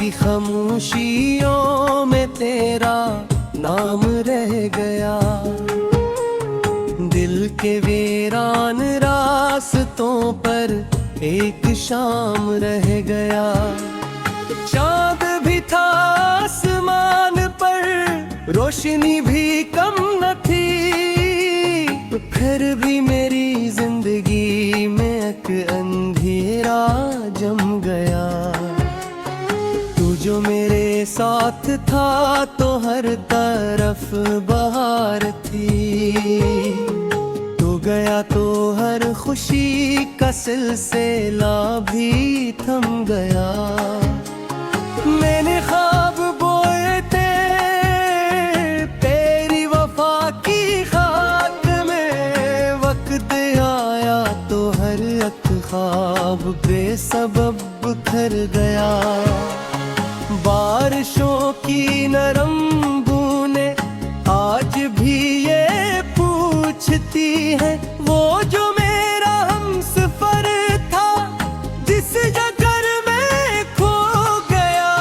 की खामोशियों में तेरा नाम रह गया। दिल के वीरान रास्तों पर एक शाम रह गया। चांद भी था आसमान पर, रोशनी भी कम न थी, फिर भी मेरी जिंदगी में एक अंधेरा जम गया। तू जो मेरे साथ था तो हर तरफ बहार थी, तू गया तो हर खुशी का सिलसिला भी थम गया। मैंने ख्वाब बोए थे तेरी वफा की खाक में, वक्त आया तो हर एक ख्वाब बेसबब बिखर गया। बारिशों की नरम बूंदें आज भी ये पूछती है, वो जो मेरा हमसफर था जिस जगह में खो गया।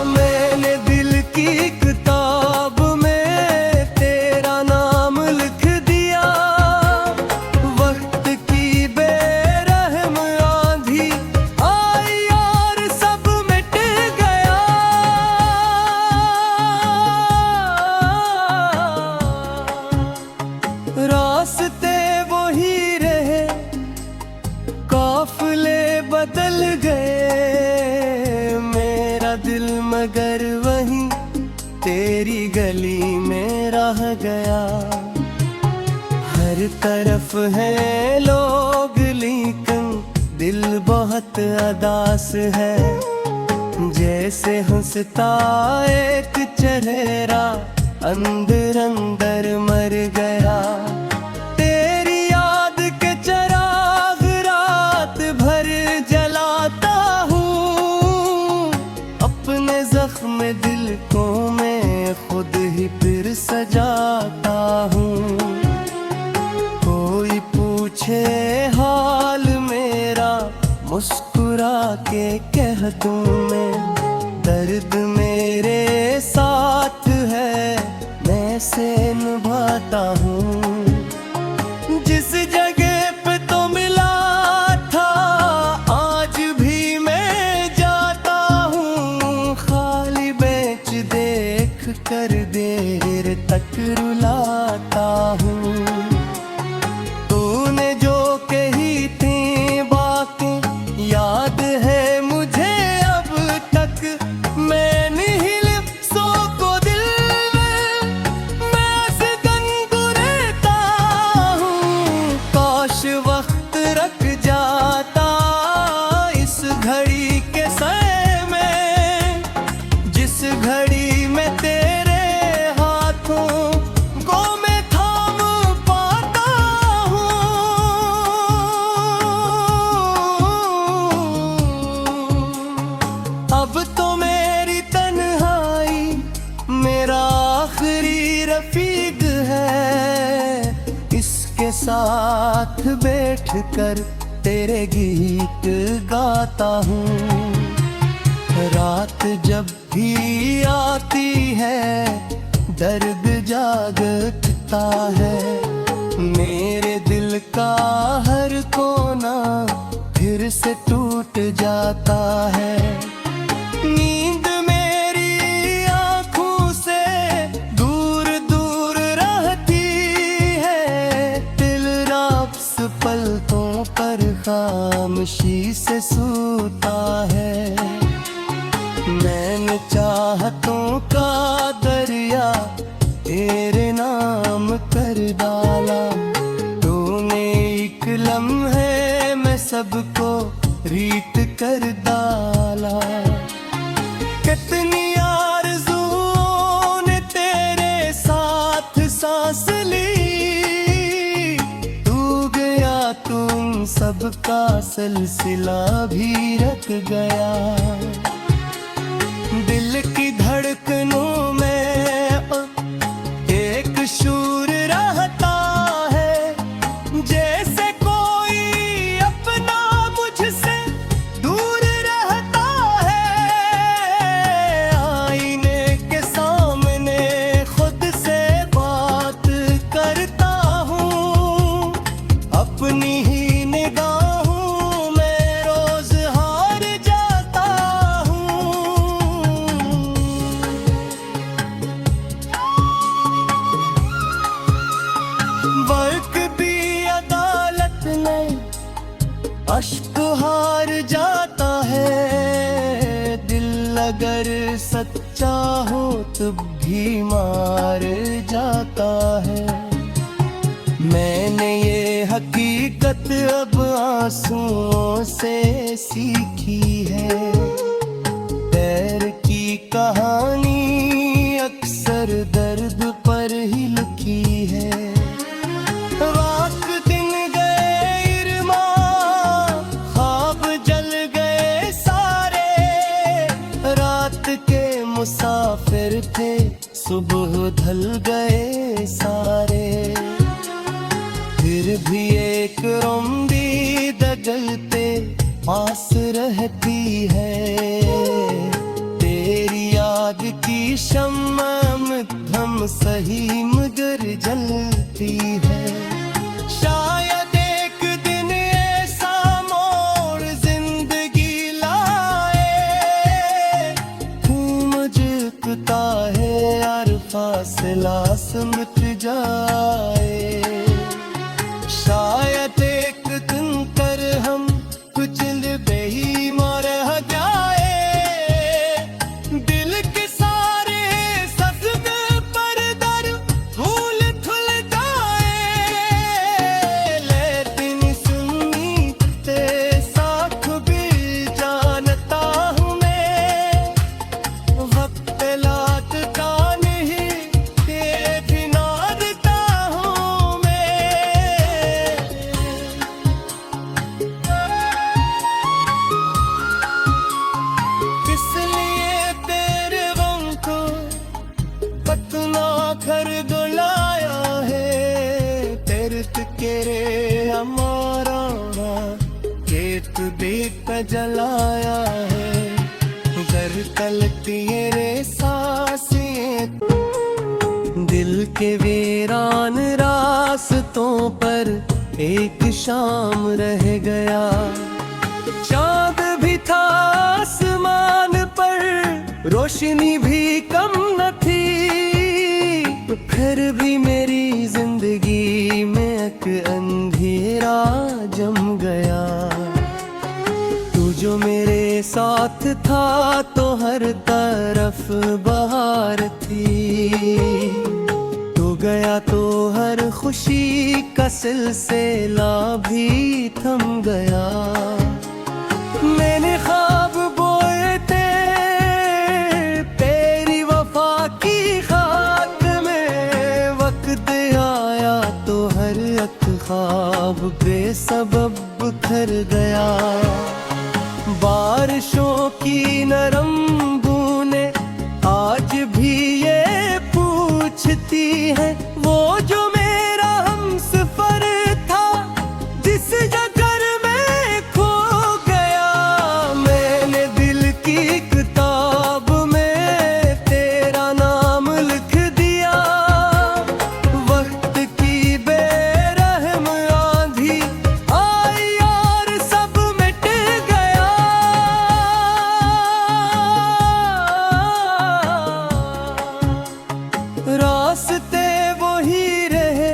मैंने दिल की किताब में तेरा नाम लिख दिया, वक्त की बेरहम आंधी आई और सब मिट गया। रास्ते वही रहे, काफिले बदल गए, मेरा दिल मगर वहीं तेरी गली में रह गया। हर तरफ है लोग लेकिन दिल बहुत उदास है, जैसे हंसता एक चेहरा अंदर अंदर मर गया। तेरी याद के चिराग रात भर जलाता हूँ, अपने जख्म दिल को मैं खुद ही फिर सजाता हूँ। कोई पूछे हाल मेरा, मुस्कुरा के कह दूँ मैं, दर्द मेरे साथ है मैं से निभाता हूँ। जिस जगह पे तो मिला था आज भी मैं जाता हूँ, खाली बेंच देख कर देर तक रुलाता हूँ। तूने जो कही थी बातें याद है मुझे अब तक, मैं नहीं लिप्सों को दिल में मैं से गनगुनाता हूँ। काश वक्त रख जाता इस घड़ी के समय में, जिस घड़ी में तेरे हाथों को मैं थाम पाता हूँ। अब तो मेरी तन्हाई मेरा आखिरी रफीक है, इसके साथ बैठ कर तेरे गीत गाता हूँ। रात जब भी आती है दर्द जागता है, मेरे दिल का हर कोना फिर से टूट जाता है। नींद मेरी आँखों से दूर दूर रहती है, दिल राब्स पलकों पर खामोशी से सोता है। मैंने चाहतों का दरिया तेरे नाम कर डाला, तूने एक लम्हे में सबको रीत कर डाला। कितनी आरज़ुओं ने तेरे साथ सांस ली, तू गया तुम सबका सिलसिला भी रख गया। दिल की धड़कनों में एक शूर रहता है, जैसे कोई अपना मुझसे दूर रहता है। चाहो तब भी मार जाता है। मैंने ये हकीकत अब आंसुओं से सीखी है। पैर की कहानी अक्सर दर्द पर ही लिखी है। रात दिन गए इरमा, ख्वाब जल गए सारे। रात के मुसाफिर थे, सुबह ढल गए सारे। फिर भी एक उम्मीद जलते पास रहती है। तेरी याद की शम्मा मध्यम सही मगर जलती है। शायद एक दिन ऐसा मोड़ जिंदगी लाए, मुझकता है यार फासला मिट जाए। शायद एक दिन कर हम कुचल बेईमान रह जाए। दिल के सारे सजदे पर दर फूल धुल जाए। लेकिन सुनी ते साथ भी जानता हूँ मैं, वक्त लाटता नहीं तेरे बिना रहता हूँ मैं। किस लिए तेरे गम को पतना कर बुलाया है। तेरे तेरे हमारा खेत देख जलाया है। घर तल तेरे सांसें दिल के वीरान रास्तों पर एक शाम रह गया। चांद भी था आसमान पर, रोशनी भी कम न थी। फिर भी मेरी जिंदगी में एक अंधेरा जम गया। तू जो मेरे साथ था तो हर तरफ बहार थी। तू गया तो हर खुशी का सिलसिला भी थम गया। मैंने ख्वाब बोए थे तेरी वफा की खाक में। वक्त आया तो हर एक ख्वाब बेसबब बिखर गया। बारिशों की नरम बूंदें आज भी ये पूछती है, वो जो मेरा हमसफर था जिस जगह में खो गया। मैंने दिल की किताब में तेरा नाम लिख दिया। वक्त की बेरहम आंधी आई और सब मिट गया। रास्ते वही रहे,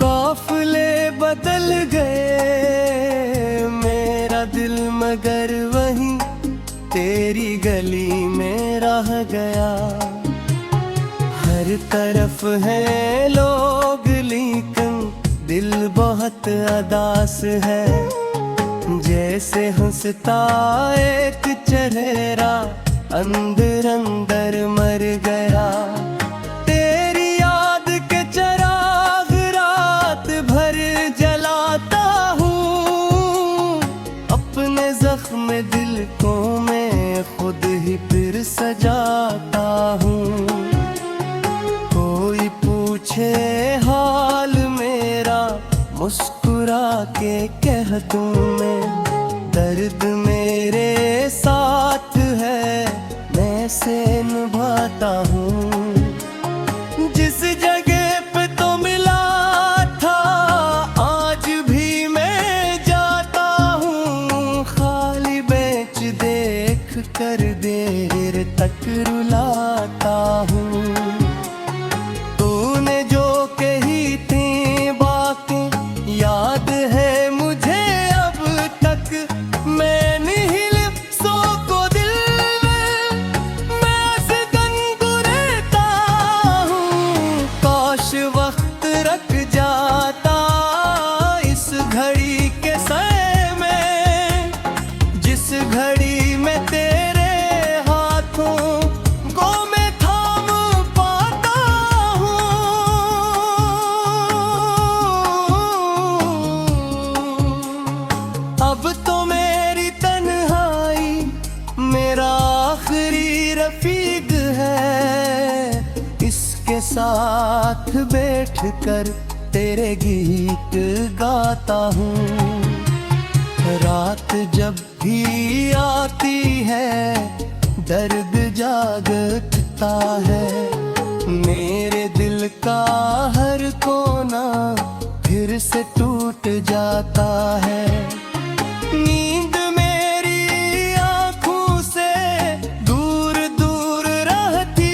काफिले बदल गए। मेरा दिल मगर वहीं तेरी गली में रह गया। हर तरफ है लोग लेकिन दिल बहुत अदास है। जैसे हंसता एक चेहरा अंदर अंदर मर गया। तेरी याद के चिराग रात भर जलाता हूँ। अपने जख्म दिल को मैं खुद ही फिर सजाता हूँ। कोई पूछे हाल मेरा, मुस्कुरा के कह दूँ मैं। दर्द मेरे साथ है, मैं से निभाता हूँ। जिस जगह पे तो मिला था आज भी मैं जाता हूँ। खाली बेंच देख कर देर तक रुलाता हूँ। तूने जो कही थी बातें याद है मुझे अब तक। मैं नहीं लिप्सों को दिल में साथ बैठकर तेरे गीत गाता हूँ। रात जब भी आती है दर्द जागता है, मेरे दिल का हर कोना फिर से टूट जाता है। नींद मेरी आँखों से दूर दूर रहती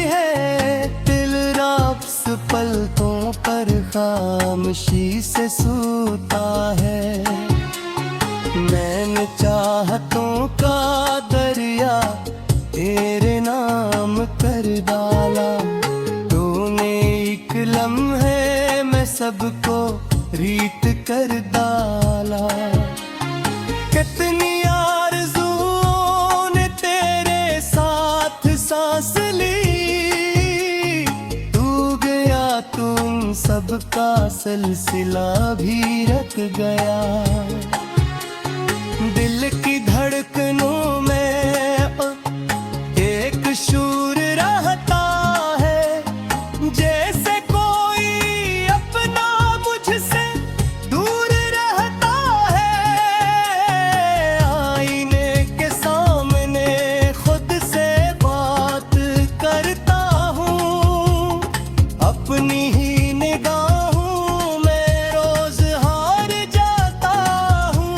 है, दिल राब्स पलकों पर खामोशी से सूता है। मैंने चाहतों का दरिया तेरे नाम कर डाला, तूने एक लम्हे में सबको रीत कर डाला। कितनी आरज़ुओं ने तेरे साथ सांस ली, तू गया तुम सबका सिलसिला भी रख गया। दिल की धड़कनों में एक शूर रहता है, जैसे कोई अपना मुझसे दूर रहता है। आईने के सामने खुद से बात करता हूँ, अपनी ही निगाहों में रोज हार जाता हूँ।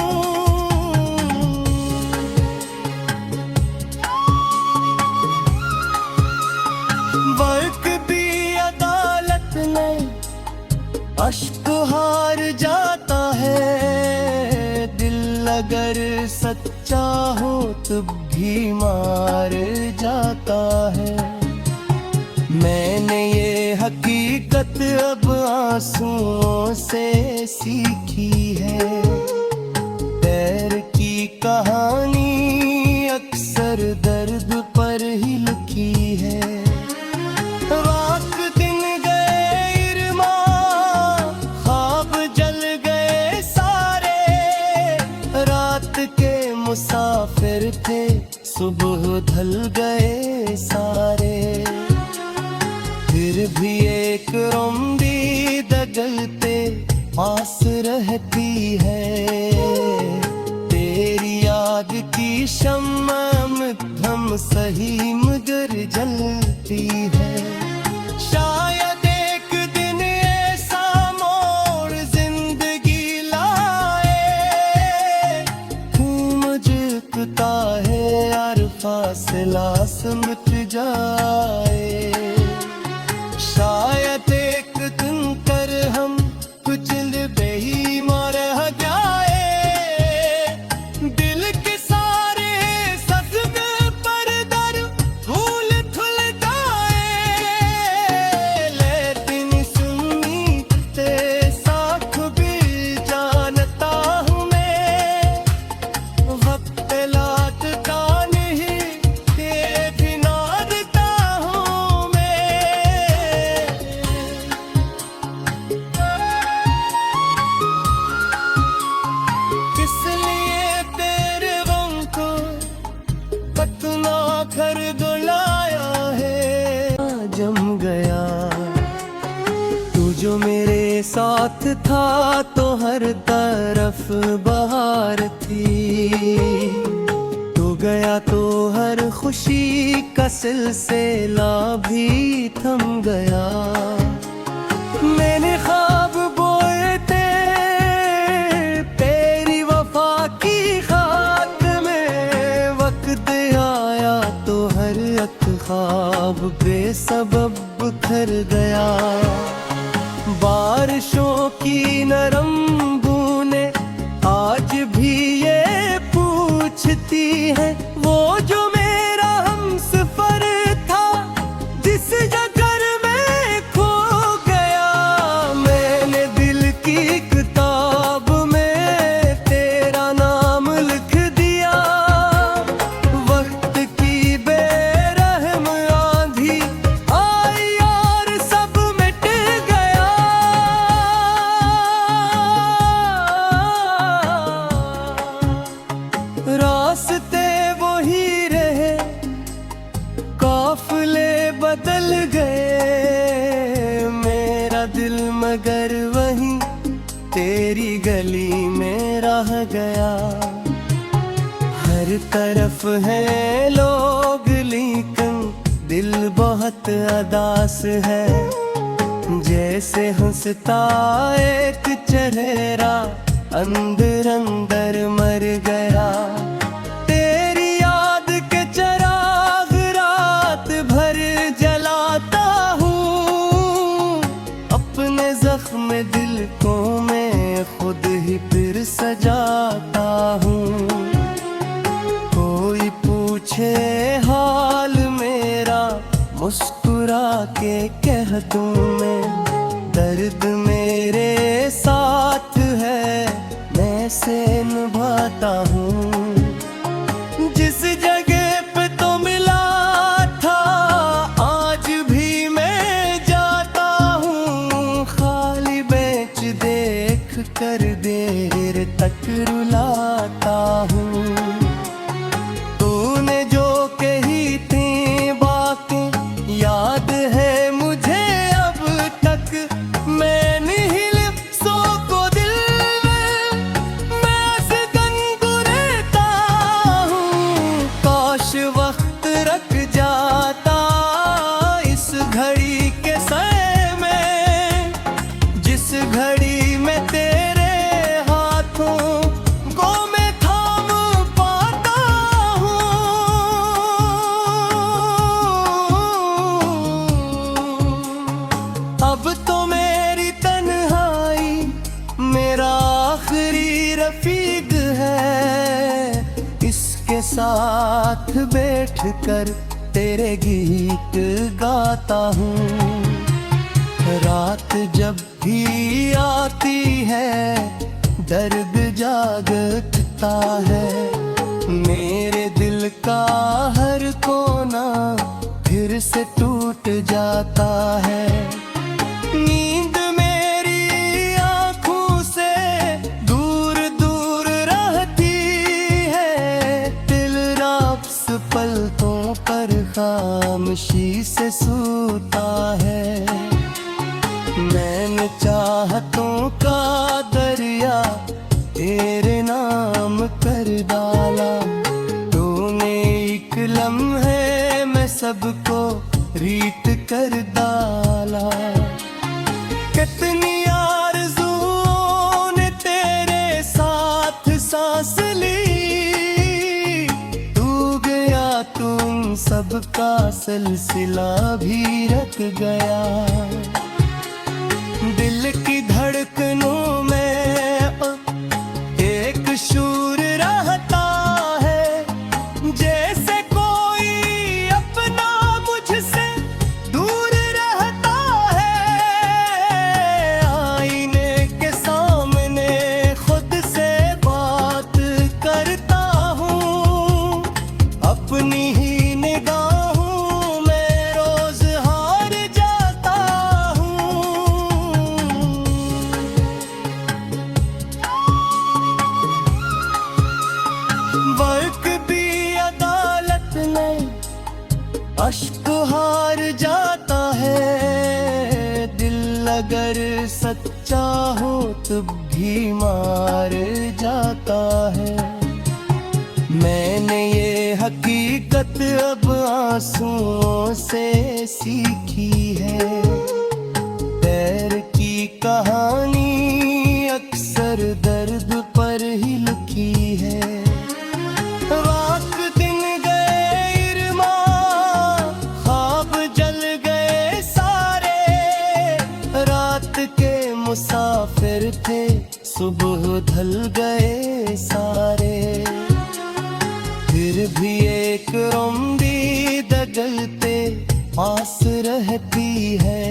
वक्त भी अदालत में अश्क हार जाता है, दिल अगर सच्चा हो तब भी मार जाता है। मैंने ये हकीकत अब आंसुओं से सीखी है, पैर की कहानी अक्सर दर्द पर ही लिखी है। रात दिन गए इरमा, ख्वाब जल गए सारे, रात के मुसाफिर थे सुबह ढल गए सारे। फिर भी एक उम्मीद गलते पास रहती है, तेरी याद की शम्मा मध्यम सही मगर जलती है। शायद एक दिन ऐसा मोड़ जिंदगी लाए, मुझकता है यार फासला मिट जाए। शायद एक दिन कर हम कुचल बेईमान रह जाए, दिल के सारे सदमे पर दर फूल धुल जाए। लेकिन सुनी ते साथ भी जानता हूँ मैं, वक्त लौटता नहीं तेरे बिना रहता हूँ मैं। किस लिए तेरे गम को पतना कर बुलाया है, जम गया तू जो मेरे साथ था तो हर तरफ बहार थी, तू गया तो हर खुशी का सिलसिला भी थम गया। मैंने ख्वाब बोए थे तेरी वफा की खाक में, वक्त आया तो हर एक ख्वाब बेसबब बिखर गया। बारिशों की नरम बूंदें आज भी ये पूछती है, वो जो मेरा हमसफर था जिस जगह में खो गया। मैंने दिल की किताब में तेरा नाम लिख दिया, वक्त की बेरहम आंधी आई और सब मिट गया। रास्ते वही रहे, काफिले बदल गए, गली में रह गया। हर तरफ है लोग लेकिन दिल बहुत उदास है। जैसे हंसता एक चेहरा अंदर अंदर मर गया। तेरी याद के चिराग रात भर जलाता हूँ। अपने जख्म दिल को मैं खुद ही फिर सजाता हूँ। कोई पूछे हाल मेरा मुस्कुरा के कह दूँ मैं, दर्द मेरे साथ है मैं से निभाता हूँ। जिस जगह पे तो मिला था आज भी मैं जाता हूँ। खाली बेंच देख कर देर तक रुलाता हूँ। तूने जो कही थी बातें याद है मुझे अब तक। मैं नहीं लिप्सों को दिल में मैं सिकन गुरेता हूँ। काश वक्त रख जाता इस घड़ी के समय में, जिस घड़ी में तेरे हाथों को मैं थाम पाता हूँ। अब तो मेरी तन्हाई मेरा आखिरी रफीक है। इसके साथ बैठ कर तेरे गीत गाता हूँ। रात जब भी आती है दर्द जागता है। मेरे दिल का हर कोना फिर से टूट जाता है। नींद मेरी आँखों से दूर दूर रहती है। दिल राब्स पलकों पर खामोशी से सूता है। मैंने चाहतों का दरिया तेरे नाम कर डाला। तूने एक लम्हे में सबको रीत कर डाला। कितनी आरज़ुओं ने तेरे साथ सांस ली। तू गया तुम सबका सिलसिला भी रख गया। दिल की धड़कनों में एक शूर रहता है। जैसे कोई अपना मुझसे दूर रहता है। आईने के सामने खुद से बात करता हूँ। अपनी ही निगाहों में रोज हार जाता हूँ। वर्क भी अदालत में अश्क हार जाता है। दिल अगर सच्चा हो तब भी मार जाता है। मैंने ये हकीकत अब आंसुओं से सीखी है। पैर की कहानी अक्सर दर्द पर ही लिखी है। रात दिन गए इरमा ख्वाब जल गए सारे। रात के मुसाफिर थे सुबह ढल गए सारे। फिर भी एक उम्मीद जलते पास रहती है।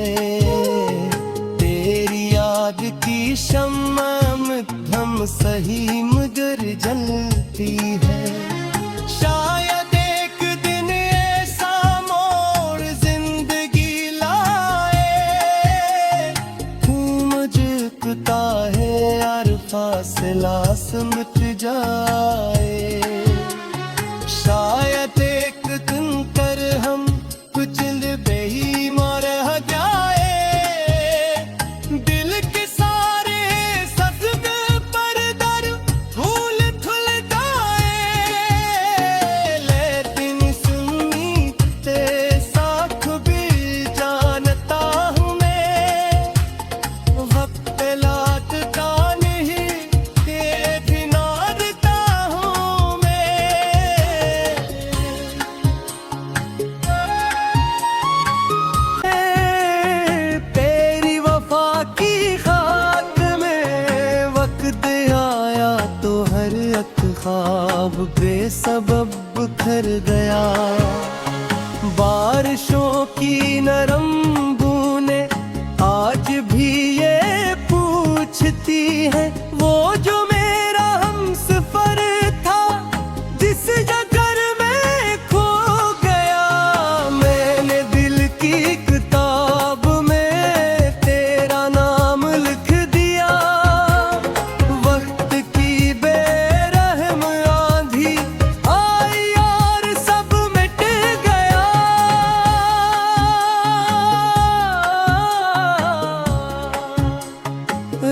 तेरी याद की शम्मा मध्यम सही मगर जलती है। शायद एक दिन ऐसा मोड़ जिंदगी लाए। मुझकता है यार फासला सिमट जाए। शायद एक दिन कर हम कुचल बेईमान रह जाए। दिल के सारे सजदे पर ख्वाब बेसबब बिखर गया। बारिशों की नरम बूंदें आज भी ये पूछती है, वो जो मेरा हमसफर था जिस जगर में खो गया। मैंने दिल की किताब में तेरा नाम लिख दिया। वक्त की बेरहम आंधी आई और सब मिट गया।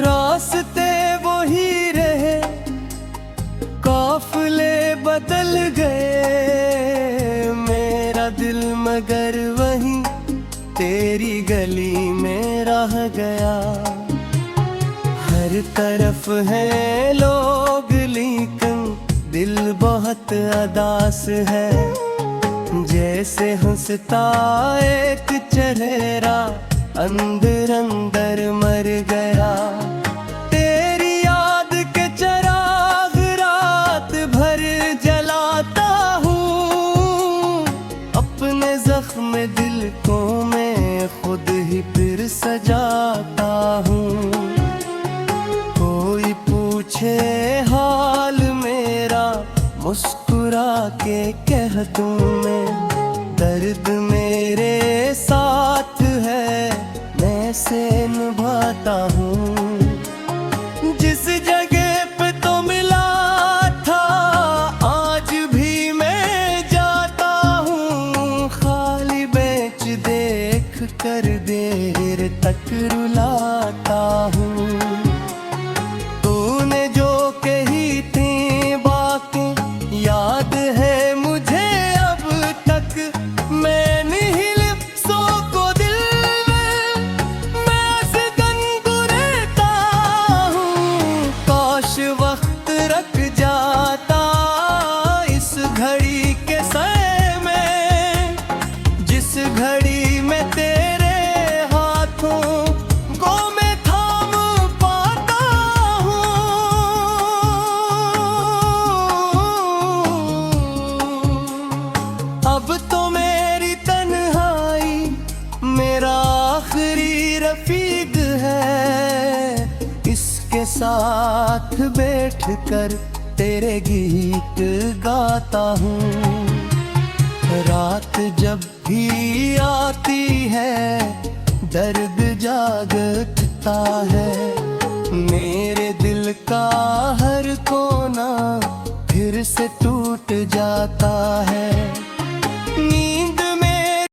रास्ते वही रहे, काफिले बदल गए। मेरा दिल मगर वहीं तेरी गली में रह गया। हर तरफ है लोग लेकिन दिल बहुत अदास है। जैसे हंसता एक चेहरा अंदर अंदर मर गया। तेरी याद के चिराग रात भर जलाता हूँ। अपने जख्म दिल को मैं खुद ही फिर सजाता हूँ। कोई पूछे हाल मेरा मुस्कुरा के कह दूँ मैं, दर्द मेरे साथ है मैं से निभाता हूँ। जिस जगह पे तो मिला था आज भी मैं जाता हूँ। खाली बेंच देख कर देर तक रुलाता हूँ। तूने जो कही थी बातें याद है मुझे अब तक। मैं नहीं लिप्सों को दिल में मैं से गुनगुनाता हूँ। काश वक्त रख जाता इस घड़ी के समय में, जिस घड़ी में तेरे हाथों को मैं थाम पाता हूँ। अब तो मेरी तन्हाई मेरा आखिरी रफीक है। इसके साथ बैठ कर तेरे गीत गाता हूँ। रात जब भी आती है दर्द जागता है। मेरे दिल का हर कोना फिर से टूट जाता है।